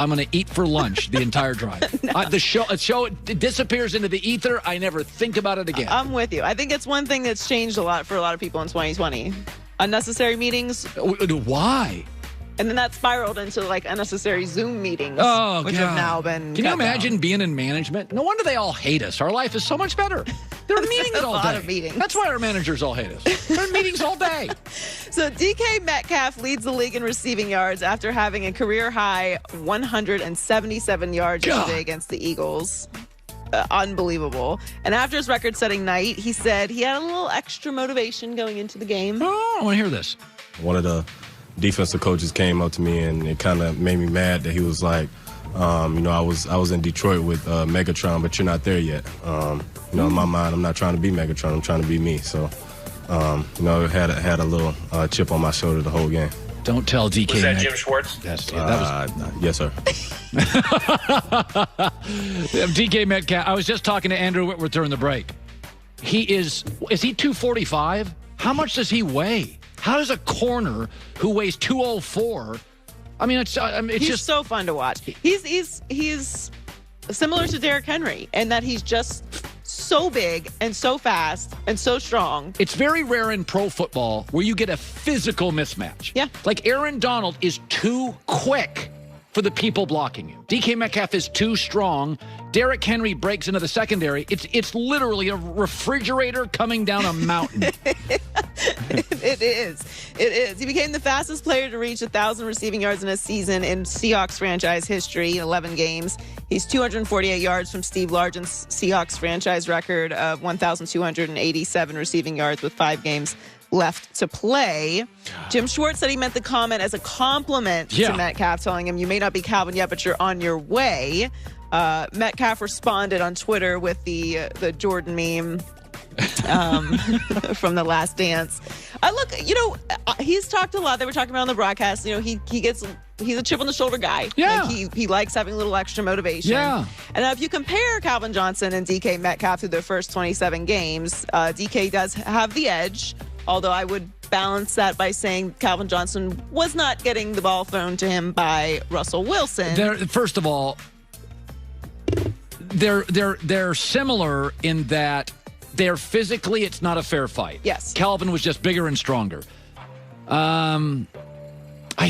I'm going to eat for lunch the entire drive. No. The show it disappears into the ether. I never think about it again. I'm with you. I think it's one thing that's changed a lot for a lot of people in 2020. Unnecessary meetings. Why? And then that spiraled into like unnecessary Zoom meetings, which have now been. Can you imagine being in management? No wonder they all hate us. Our life is so much better. They're in meetings all day. A lot of meetings. That's why our managers all hate us. They're in meetings all day. So DK Metcalf leads the league in receiving yards after having a career-high 177 yards yesterday against the Eagles. Unbelievable. And after his record-setting night, he said he had a little extra motivation going into the game. Oh, I want to hear this. One of the defensive coaches came up to me and it kind of made me mad that he was like, I was in Detroit with Megatron, but you're not there yet. In my mind, I'm not trying to be Megatron. I'm trying to be me. So, had a little chip on my shoulder the whole game. Don't tell DK. Was that Jim Schwartz? That was... Yes, sir. DK Metcalf. I was just talking to Andrew Whitworth during the break. Is he 245? How much does he weigh? How does a corner who weighs 204? I mean, it's he's just so fun to watch. He's similar to Derrick Henry in that he's just so big and so fast and so strong. It's very rare in pro football where you get a physical mismatch. Yeah. Like Aaron Donald is too quick for the people blocking him. DK Metcalf is too strong. Derrick Henry breaks into the secondary. It's literally a refrigerator coming down a mountain. It is. He became the fastest player to reach 1,000 receiving yards in a season in Seahawks franchise history in 11 games. He's 248 yards from Steve Largent's Seahawks franchise record of 1,287 receiving yards with 5 games left to play. Jim Schwartz said he meant the comment as a compliment to Metcalf, telling him, "You may not be Calvin yet, but you're on your way." Metcalf responded on Twitter with the Jordan meme from The Last Dance. He's talked a lot. They were talking about on the broadcast. He's a chip on the shoulder guy. Yeah. Like he likes having a little extra motivation. Yeah. And if you compare Calvin Johnson and DK Metcalf through their first 27 games, DK does have the edge. Although I would balance that by saying Calvin Johnson was not getting the ball thrown to him by Russell Wilson. First of all, they're similar in that they're physically, it's not a fair fight. Yes. Calvin was just bigger and stronger. I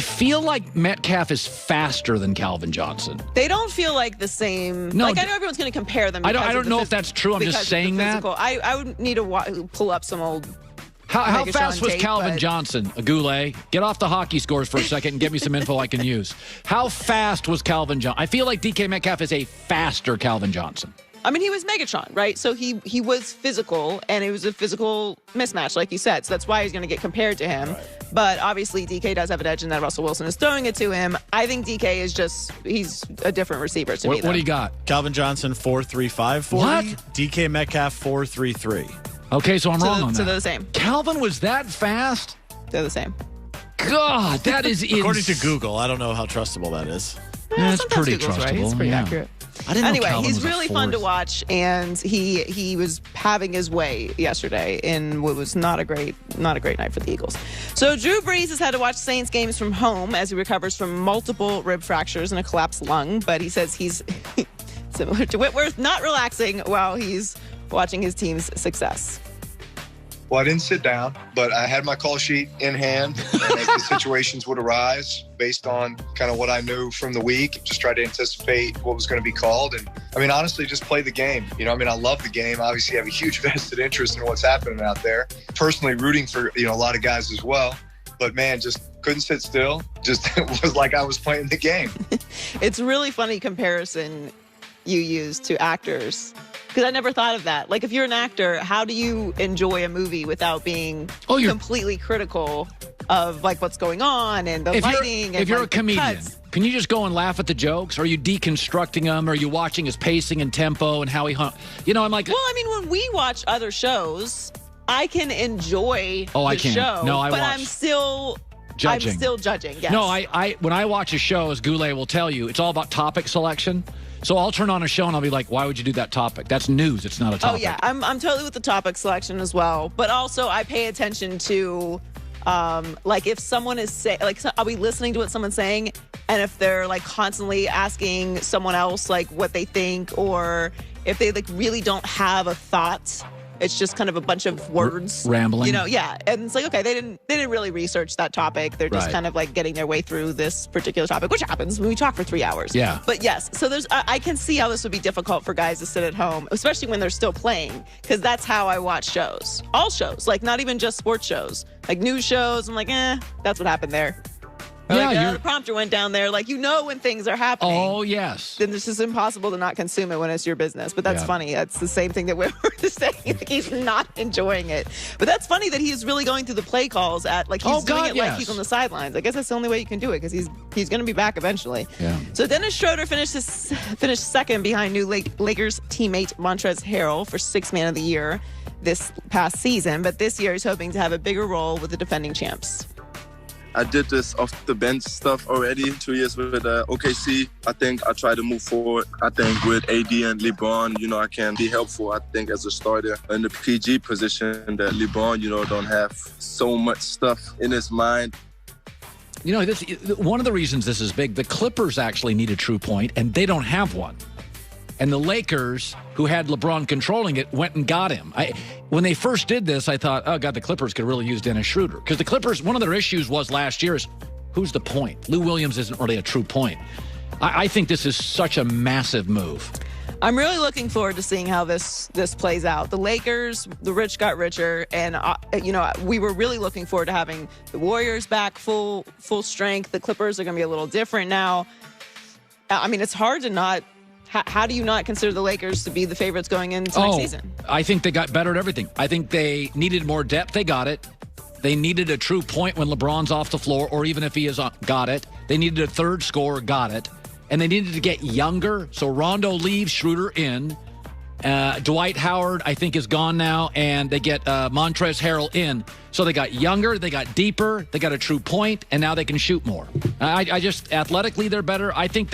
feel like Metcalf is faster than Calvin Johnson. They don't feel like the same. No, I know everyone's going to compare them. I don't know if that's true. I'm just saying that. I would need to pull up some old. How fast was Calvin Johnson? Goulet, get off the hockey scores for a second and get me some info I can use. How fast was Calvin Johnson? I feel like DK Metcalf is a faster Calvin Johnson. I mean, he was Megatron, right? So he was physical, and it was a physical mismatch, like you said. So that's why he's going to get compared to him. Right. But obviously, DK does have an edge in that Russell Wilson is throwing it to him. I think DK is he's a different receiver to me. What do you got? Calvin Johnson, 4.35 40. What? DK Metcalf, 4.33. Okay, so I'm wrong on that. So they're the same. Calvin was that fast? They're the same. God, that is According to Google. I don't know how trustable that is. That's pretty Google's trustable. Right. It's pretty accurate. Anyway, he's really fun to watch, and he was having his way yesterday in what was not a great night for the Eagles. So Drew Brees has had to watch Saints games from home as he recovers from multiple rib fractures and a collapsed lung, but he says he's similar to Whitworth, not relaxing while he's watching his team's success. Well, I didn't sit down, but I had my call sheet in hand, and as the situations would arise, based on kind of what I knew from the week, just tried to anticipate what was going to be called. And I mean, honestly, just play the game. I love the game. Obviously, I have a huge vested interest in what's happening out there. Personally, rooting for a lot of guys as well. But man, just couldn't sit still. Just was like I was playing the game. It's a really funny comparison you use to actors. Because I never thought of that. Like, if you're an actor, how do you enjoy a movie without being completely critical of, like, what's going on and the lighting? If you're a comedian, can you just go and laugh at the jokes? Or are you deconstructing them? Or are you watching his pacing and tempo and how he hung? I'm like... Well, I mean, when we watch other shows, I can enjoy the show. No, I watch. But I'm still judging, yes. No, I when I watch a show, as Goulet will tell you, it's all about topic selection. So I'll turn on a show and I'll be like, why would you do that topic? That's news. It's not a topic. Oh, yeah. I'm totally with the topic selection as well. But also I pay attention to Like if someone is saying, like, are we listening to what someone's saying? And if they're like constantly asking someone else like what they think, or if they like really don't have a thought, it's just kind of a bunch of words, rambling. You know, yeah. And it's like, okay, they didn't really research that topic. They're just Right. kind of like getting their way through this particular topic, which happens when we talk for 3 hours. Yeah. But yes, so I can see how this would be difficult for guys to sit at home, especially when they're still playing, because that's how I watch shows. All shows, like not even just sports shows, like news shows. I'm like, that's what happened there. Or Yeah, like, the prompter went down there. Like, you know when things are happening. Oh, yes. Then it's just impossible to not consume it when it's your business. But that's Yeah. funny. That's the same thing that we're saying. Like, he's not enjoying it. But that's funny that he's really going through the play calls at, like, he's doing it like yes. he's on the sidelines. I guess that's the only way you can do it, because he's going to be back eventually. Yeah. So Dennis Schroeder finished second behind new Lakers teammate Montrezl Harrell for Sixth Man of the Year this past season. But this year he's hoping to have a bigger role with the defending champs. I did this off the bench stuff already, 2 years with OKC. I think I try to move forward. I think with AD and LeBron, I can be helpful. I think as a starter in the PG position that LeBron, don't have so much stuff in his mind. This one of the reasons this is big, the Clippers actually need a true point, and they don't have one. And the Lakers, who had LeBron controlling it, went and got him. When they first did this, I thought, oh, God, the Clippers could really use Dennis Schroeder. Because the Clippers, one of their issues was last year is, who's the point? Lou Williams isn't really a true point. I think this is such a massive move. I'm really looking forward to seeing how this plays out. The Lakers, the rich got richer, and we were really looking forward to having the Warriors back full strength. The Clippers are going to be a little different now. I mean, it's hard to not. How do you not consider the Lakers to be the favorites going into next season? I think they got better at everything. I think they needed more depth. They got it. They needed a true point when LeBron's off the floor, or even if he is on, got it. They needed a third scorer, got it. And they needed to get younger. So Rondo leaves, Schroeder in. Dwight Howard, I think, is gone now, and they get Montrezl Harrell in. So they got younger, they got deeper, they got a true point, and now they can shoot more. I just, athletically, they're better. I think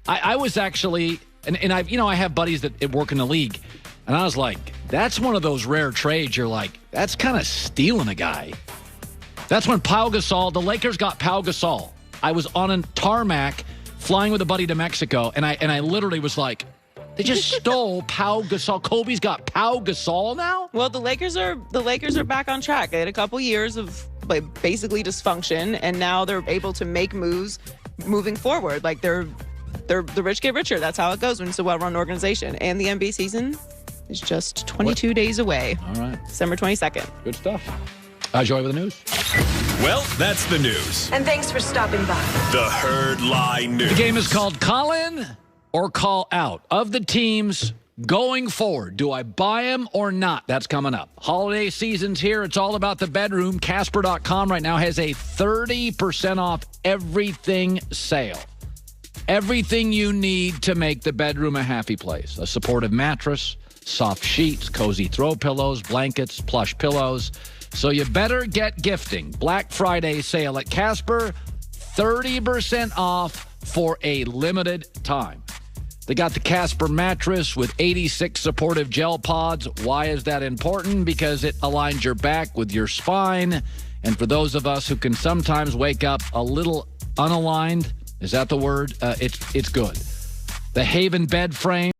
I was actually, and I have buddies that work in the league, and I was like, that's one of those rare trades. You're like, that's kind of stealing a guy. That's when Pau Gasol, the Lakers got Pau Gasol. I was on a tarmac flying with a buddy to Mexico, and I literally was like, they just stole Pau Gasol. Kobe's got Pau Gasol now? Well, the Lakers are back on track. They had a couple years of basically dysfunction, and now they're able to make moves moving forward. Like the rich get richer. That's how it goes when it's a well-run organization. And the NBA season is just 22 days away. All right. December 22nd. Good stuff. Joy with the news. Well, that's the news. And thanks for stopping by. The Herd Lie News. The game is called Call In or Call Out. Of the teams going forward, do I buy them or not? That's coming up. Holiday season's here. It's all about the bedroom. Casper.com right now has a 30% off everything sale. Everything you need to make the bedroom a happy place. A supportive mattress, soft sheets, cozy throw pillows, blankets, plush pillows. So you better get gifting. Black Friday sale at Casper, 30% off for a limited time. They got the Casper mattress with 86 supportive gel pods. Why is that important? Because it aligns your back with your spine. And for those of us who can sometimes wake up a little unaligned, is that the word? It's good. The Haven bed frame.